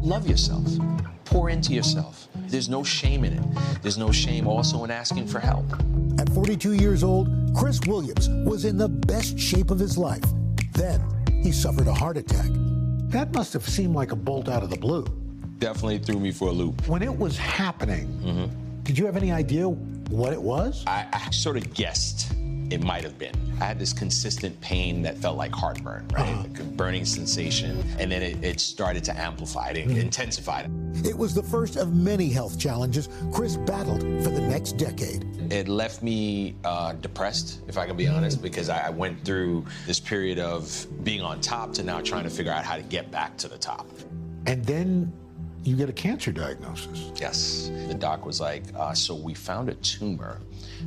Love yourself. Pour into yourself. There's no shame in it. There's no shame also in asking for help. At 42 years old, Chris Williams was in the best shape of his life. Then he suffered a heart attack. That must have seemed like a bolt out of the blue. Definitely threw me for a loop. When it was happening, did you have any idea what it was? I sort of guessed it might have been. I had this consistent pain that felt like heartburn, right? Like a burning sensation. And then it started to amplify, it intensified. It was the first of many health challenges Chris battled for the next decade. It left me depressed, if I can be honest, because I went through this period of being on top to now trying to figure out how to get back to the top. And then you get a cancer diagnosis. Yes. The doc was like, so we found a tumor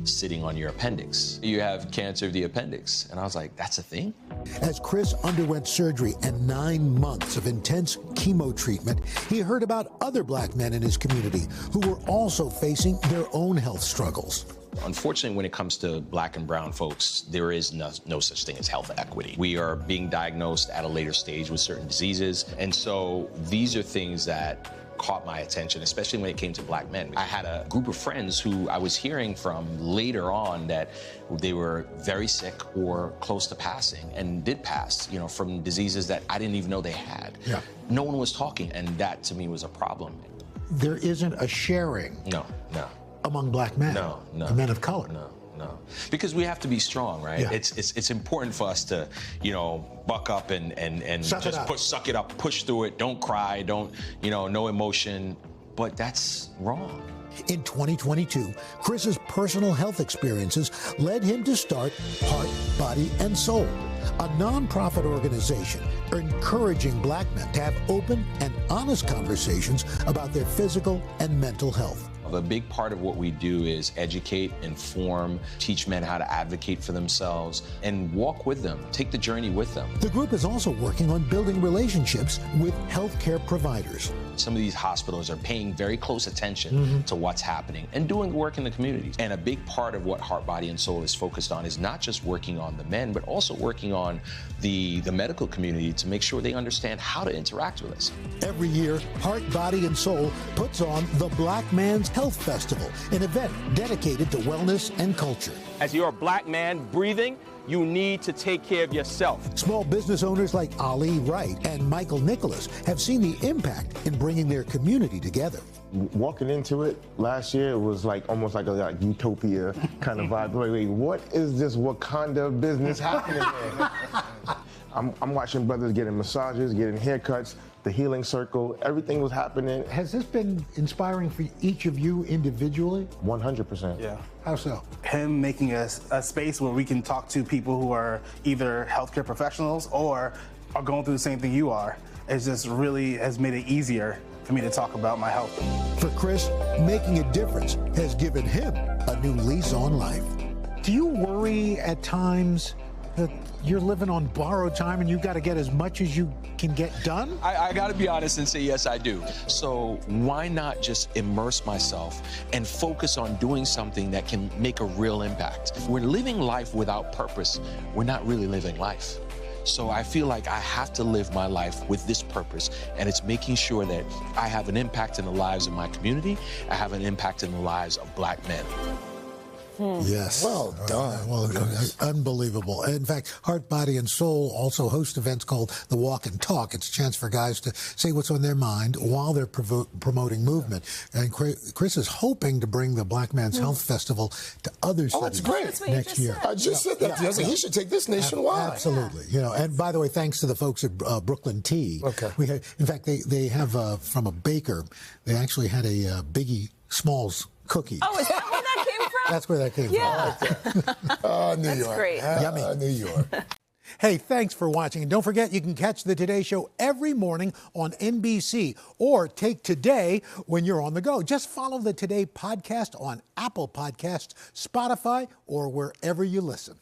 sitting on your appendix. You have cancer of the appendix. And I was like, that's a thing? As Chris underwent surgery and 9 months of intense chemo treatment, he heard about other black men in his community who were also facing their own health struggles. Unfortunately, when it comes to black and brown folks, there is no such thing as health equity. We are being diagnosed at a later stage with certain diseases. And so these are things that caught my attention, especially when it came to black men. I had a group of friends who I was hearing from later on that they were very sick or close to passing and did pass, from diseases that I didn't even know they had. Yeah. No one was talking, and that to me was a problem. There isn't a sharing. No. Among black men. No. And men of color. No. Because we have to be strong, right? Yeah. It's important for us to, buck up and suck it up, push through it, don't cry, don't, no emotion. But that's wrong. In 2022, Chris's personal health experiences led him to start Heart, Body, and Soul, a nonprofit organization encouraging black men to have open and honest conversations about their physical and mental health. A big part of what we do is educate, inform, teach men how to advocate for themselves, and walk with them, take the journey with them. The group is also working on building relationships with healthcare providers. Some of these hospitals are paying very close attention to what's happening and doing work in the communities. And a big part of what Heart, Body, and Soul is focused on is not just working on the men, but also working on the medical community to make sure they understand how to interact with us. Every year, Heart, Body, and Soul puts on the Black Man's Health Festival, an event dedicated to wellness and culture. As you're a black man breathing, you need to take care of yourself. Small business owners like Ali Wright and Michael Nicholas have seen the impact in bringing their community together. Walking into it last year, it was almost like a utopia kind of vibe. Wait, what is this Wakanda business happening here? I'm watching brothers getting massages, getting haircuts, the healing circle, everything was happening. Has this been inspiring for each of you individually? 100%. Yeah. How so? Him making a space where we can talk to people who are either healthcare professionals or are going through the same thing you are. It just really has made it easier for me to talk about my health. For Chris, making a difference has given him a new lease on life. Do you worry at times that you're living on borrowed time and you've got to get as much as you can get done? I got to be honest and say, yes, I do. So why not just immerse myself and focus on doing something that can make a real impact? If we're living life without purpose, we're not really living life. So I feel like I have to live my life with this purpose, and it's making sure that I have an impact in the lives of my community. I have an impact in the lives of black men. Yes. Well done. Unbelievable. In fact, Heart, Body, and Soul also host events called the Walk and Talk. It's a chance for guys to say what's on their mind while they're promoting movement. And Chris is hoping to bring the Black Man's Health Festival to other cities next year. I just said that. I said he should take this nationwide. Absolutely. And by the way, thanks to the folks at Brooklyn Tea. Okay. In fact, they have from a baker, they actually had a Biggie Smalls cookie. Oh, is that where that came from? That's where that came from. New York. Great. Yummy. New York. Hey, thanks for watching. And don't forget, you can catch the Today Show every morning on NBC or take Today when you're on the go. Just follow the Today podcast on Apple Podcasts, Spotify, or wherever you listen.